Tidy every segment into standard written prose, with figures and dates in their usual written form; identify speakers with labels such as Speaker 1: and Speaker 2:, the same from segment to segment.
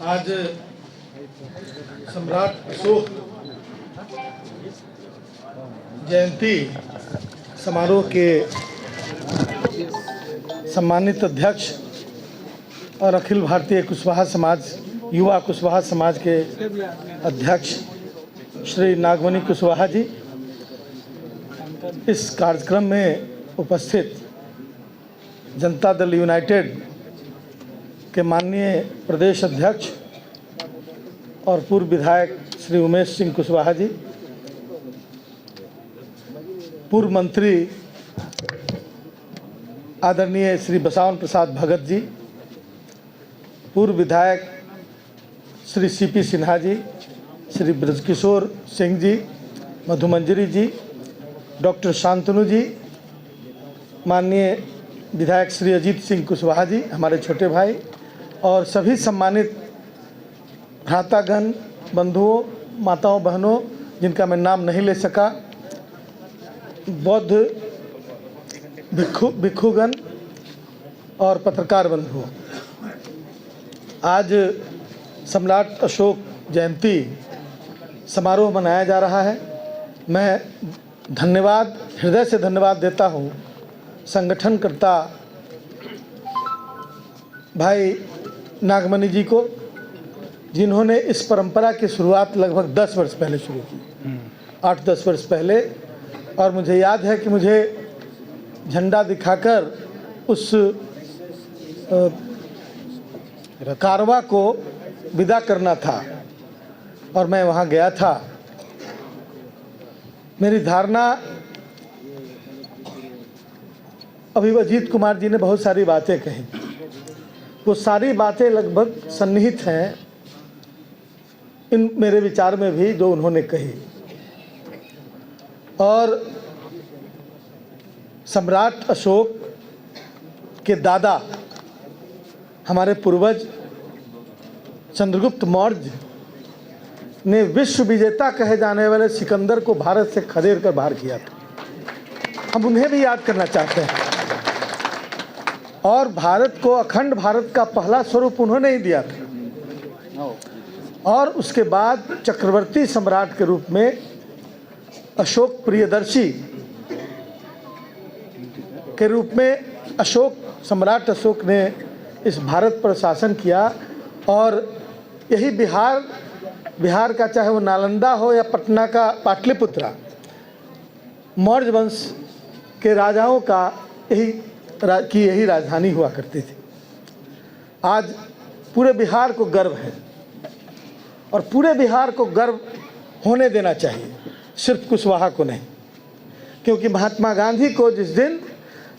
Speaker 1: आज सम्राट अशोक जयंती समारोह के सम्मानित अध्यक्ष और अखिल भारतीय कुशवाहा समाज युवा कुशवाहा समाज के अध्यक्ष श्री नागमणि कुशवाहा जी, इस कार्यक्रम में उपस्थित जनता दल यूनाइटेड के माननीय प्रदेश अध्यक्ष और पूर्व विधायक श्री उमेश सिंह कुशवाहा जी, पूर्व मंत्री आदरणीय श्री बसवन प्रसाद भगत जी, पूर्व विधायक श्री सीपी सिन्हा जी, श्री ब्रजकिशोर सिंह जी, मधुमंजरी जी, डॉक्टर शांतनु जी, माननीय विधायक श्री अजीत सिंह कुशवाहा जी, हमारे छोटे भाई, और सभी सम्मानित भ्रातागण, बंधुओं, माताओं, बहनों जिनका मैं नाम नहीं ले सका, बौद्ध भिक्षुगण और पत्रकार बंधुओं, आज सम्राट अशोक जयंती समारोह मनाया जा रहा है। मैं हृदय से धन्यवाद देता हूँ संगठनकर्ता भाई नागमणि जी को, जिन्होंने इस परंपरा की शुरुआत लगभग 10 वर्ष पहले शुरू की, 8-10 वर्ष पहले। और मुझे याद है कि मुझे झंडा दिखाकर उस कारवां को विदा करना था और मैं वहाँ गया था। मेरी धारणा, अभी अजीत कुमार जी ने बहुत सारी बातें कही, वो सारी बातें लगभग सन्निहित हैं इन मेरे विचार में भी जो उन्होंने कही। और सम्राट अशोक के दादा, हमारे पूर्वज चंद्रगुप्त मौर्य ने विश्व विजेता कहे जाने वाले सिकंदर को भारत से खदेड़ कर बाहर किया था। हम उन्हें भी याद करना चाहते हैं। और भारत को अखंड भारत का पहला स्वरूप उन्होंने ही दिया था। और उसके बाद चक्रवर्ती सम्राट के रूप में अशोक प्रियदर्शी के रूप में सम्राट अशोक ने इस भारत पर शासन किया। और यही बिहार का, चाहे वो नालंदा हो या पटना का पाटलिपुत्रा, मौर्य वंश के राजाओं का यही राजधानी हुआ करती थी। आज पूरे बिहार को गर्व है और पूरे बिहार को गर्व होने देना चाहिए, सिर्फ कुशवाहा को नहीं। क्योंकि महात्मा गांधी को जिस दिन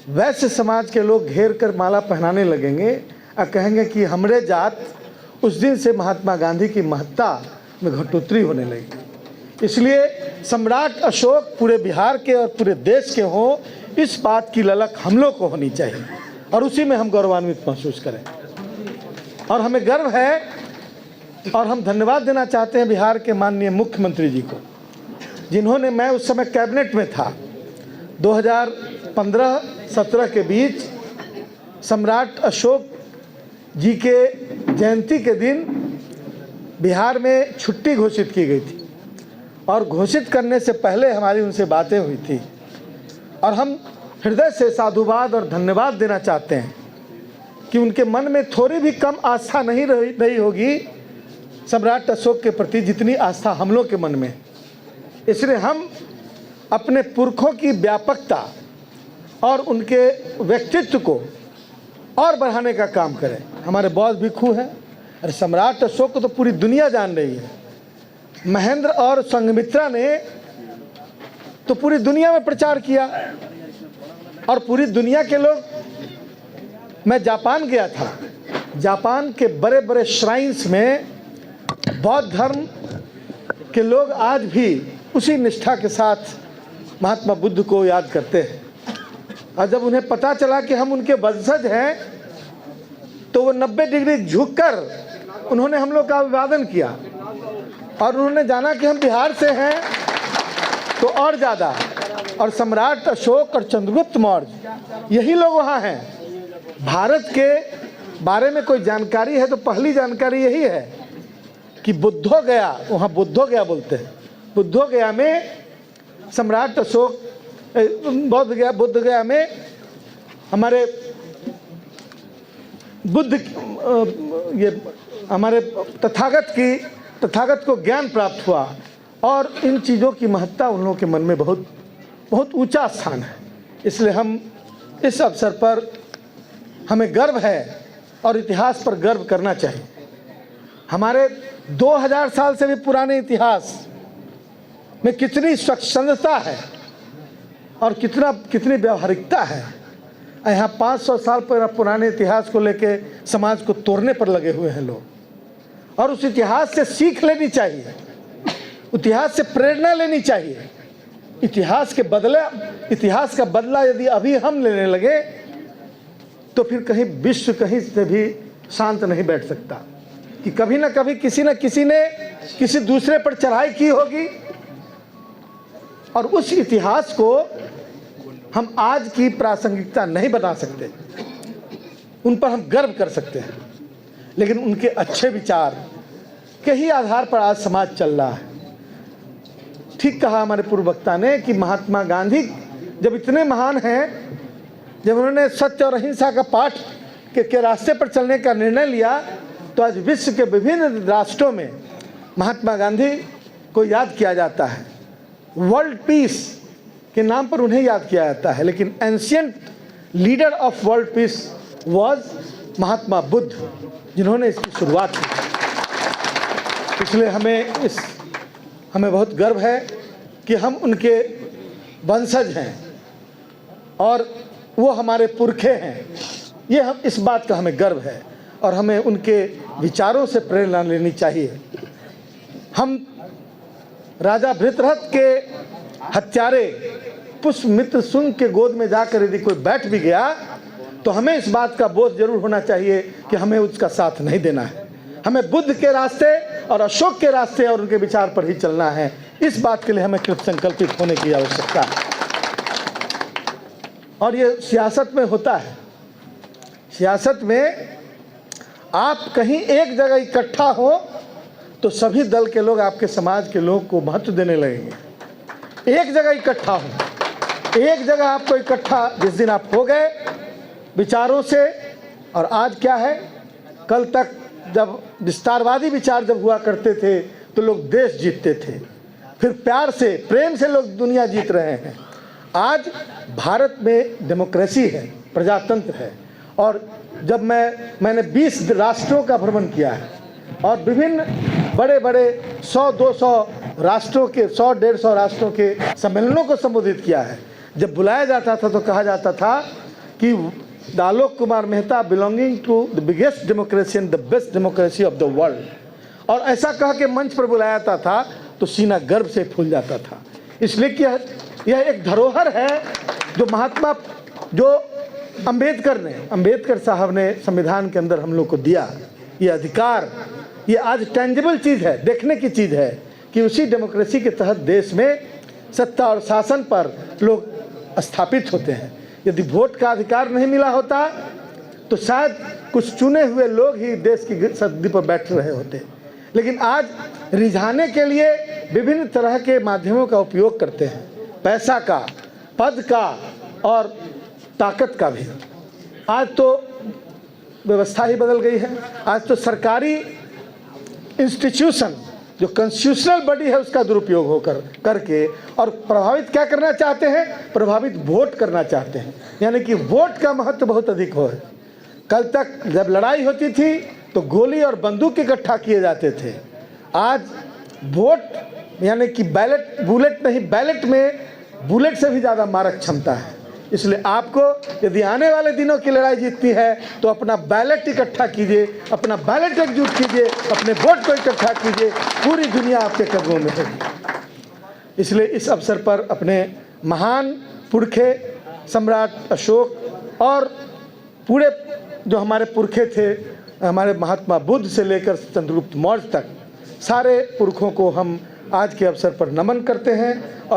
Speaker 1: वैश्य समाज के लोग घेर कर माला पहनाने लगेंगे और कहेंगे कि हमरे जात, उस दिन से महात्मा गांधी की महत्ता में घटोतरी होने लगी। इसलिए सम्राट अशोक पूरे बिहार के और पूरे देश के हों, इस बात की ललक हम लोग को होनी चाहिए और उसी में हम गौरवान्वित महसूस करें। और हमें गर्व है और हम धन्यवाद देना चाहते हैं बिहार के माननीय मुख्यमंत्री जी को, जिन्होंने, मैं उस समय कैबिनेट में था, 2015-17 के बीच सम्राट अशोक जी के जयंती के दिन बिहार में छुट्टी घोषित की गई थी। और घोषित करने से पहले हमारी उनसे बातें हुई थी और हम हृदय से साधुवाद और धन्यवाद देना चाहते हैं कि उनके मन में थोड़ी भी कम आस्था नहीं होगी सम्राट अशोक के प्रति, जितनी आस्था हम लोग के मन में। इसलिए हम अपने पुरखों की व्यापकता और उनके व्यक्तित्व को और बढ़ाने का काम करें। हमारे बौद्ध भिक्षु हैं, और सम्राट अशोक को तो पूरी दुनिया जान रही है। महेंद्र और संघमित्रा ने तो पूरी दुनिया में प्रचार किया और पूरी दुनिया के लोग, मैं जापान गया था, जापान के बड़े बड़े श्राइन्स में बौद्ध धर्म के लोग आज भी उसी निष्ठा के साथ महात्मा बुद्ध को याद करते हैं। और जब उन्हें पता चला कि हम उनके वंशज हैं, तो वो 90 डिग्री झुककर उन्होंने हम लोग का अभिवादन किया। और उन्होंने जाना कि हम बिहार से हैं तो और ज़्यादा। और सम्राट अशोक और चंद्रगुप्त मौर्य, यही लोग वहाँ हैं। भारत के बारे में कोई जानकारी है तो पहली जानकारी यही है कि बुद्धो गया, वहाँ बुद्धो गया बोलते हैं, बुद्धो गया में सम्राट अशोक, बुद्ध गया में हमारे बुद्ध, ये हमारे तथागत को ज्ञान प्राप्त हुआ और इन चीज़ों की महत्ता उन लोगों के मन में बहुत बहुत ऊंचा स्थान है। इसलिए हम इस अवसर पर हमें गर्व है और इतिहास पर गर्व करना चाहिए। हमारे 2000 साल से भी पुराने इतिहास में कितनी स्वच्छंदता है और कितनी व्यवहारिकता है। यहाँ 500 साल पुराने इतिहास को लेके समाज को तोड़ने पर लगे हुए हैं लोग, और उस इतिहास से सीख लेनी चाहिए, इतिहास से प्रेरणा लेनी चाहिए। इतिहास का बदला यदि अभी हम लेने लगे तो फिर कहीं विश्व कहीं से भी शांत नहीं बैठ सकता, कि कभी ना कभी किसी न किसी ने किसी दूसरे पर चढ़ाई की होगी, और उस इतिहास को हम आज की प्रासंगिकता नहीं बना सकते। उन पर हम गर्व कर सकते हैं, लेकिन उनके अच्छे विचार के ही आधार पर आज समाज चल रहा है। ठीक कहा हमारे पूर्व वक्ता ने कि महात्मा गांधी जब इतने महान हैं, जब उन्होंने सत्य और अहिंसा का पाठ के रास्ते पर चलने का निर्णय लिया, तो आज विश्व के विभिन्न राष्ट्रों में महात्मा गांधी को याद किया जाता है। वर्ल्ड पीस के नाम पर उन्हें याद किया जाता है, लेकिन ancient leader of world peace was Mahatma Buddha, जिन्होंने इसकी शुरुआत की। इसलिए हमें बहुत गर्व है कि हम उनके वंशज हैं और वो हमारे पुरखे हैं। इस बात का हमें गर्व है और हमें उनके विचारों से प्रेरणा लेनी चाहिए। हम राजा भृतरथ के हत्यारे पुष्यमित्र शुंग के गोद में जाकर यदि कोई बैठ भी गया तो हमें इस बात का बोध जरूर होना चाहिए कि हमें उसका साथ नहीं देना है। हमें बुद्ध के रास्ते और अशोक के रास्ते और उनके विचार पर ही चलना है। इस बात के लिए हमें कृत संकल्पित होने की आवश्यकता है। और ये सियासत में होता है। सियासत में आप कहीं एक जगह इकट्ठा हो तो सभी दल के लोग, आपके समाज के लोग को महत्व देने लगेंगे। एक जगह इकट्ठा हो, एक जगह आपको इकट्ठा जिस दिन आप हो गए विचारों से, और आज क्या है, कल तक जब विस्तारवादी विचार जब हुआ करते थे तो लोग देश जीतते थे, फिर प्यार से प्रेम से लोग दुनिया जीत रहे हैं। आज भारत में डेमोक्रेसी है, प्रजातंत्र है, और जब मैंने 20 राष्ट्रों का भ्रमण किया है और विभिन्न बड़े बड़े 100-200 राष्ट्रों के 100-150 राष्ट्रों के सम्मेलनों को संबोधित किया है। जब बुलाया जाता था तो कहा जाता था कि Alok Kumar Mehta belonging to the biggest democracy and the best democracy of the world, और ऐसा कह के मंच पर बुलाया जाता था तो सीना गर्व से फूल जाता था। इसलिए कि यह एक धरोहर है जो अम्बेडकर साहब ने संविधान के अंदर हम लोग को दिया। ये अधिकार, ये आज टेंजिबल चीज़ है, देखने की चीज़ है कि उसी डेमोक्रेसी के तहत देश में सत्ता और शासन पर लोग स्थापित होते हैं। यदि वोट का अधिकार नहीं मिला होता तो शायद कुछ चुने हुए लोग ही देश की सत्ता पर बैठ रहे होते। लेकिन आज रिझाने के लिए विभिन्न तरह के माध्यमों का उपयोग करते हैं, पैसा का, पद का और ताकत का भी। आज तो व्यवस्था ही बदल गई है। आज तो सरकारी इंस्टीट्यूशन जो कॉन्स्टिट्यूशनल बॉडी है उसका दुरुपयोग करके और प्रभावित क्या करना चाहते हैं, प्रभावित वोट करना चाहते हैं, यानी कि वोट का महत्व बहुत अधिक हो। कल तक जब लड़ाई होती थी तो गोली और बंदूक इकट्ठा किए जाते थे। आज वोट यानी कि बैलेट में बुलेट से भी ज़्यादा मारक क्षमता है। इसलिए आपको यदि आने वाले दिनों की लड़ाई जीतनी है तो अपना बैलेट इकट्ठा कीजिए, अपना बैलेट एकजुट कीजिए, अपने वोट को इकट्ठा कीजिए, पूरी दुनिया आपके कदमों में होगी। इसलिए इस अवसर पर अपने महान पुरखे सम्राट अशोक और पूरे जो हमारे पुरखे थे, हमारे महात्मा बुद्ध से लेकर चंद्रगुप्त मौर्य तक, सारे पुरखों को हम आज के अवसर पर नमन करते हैं।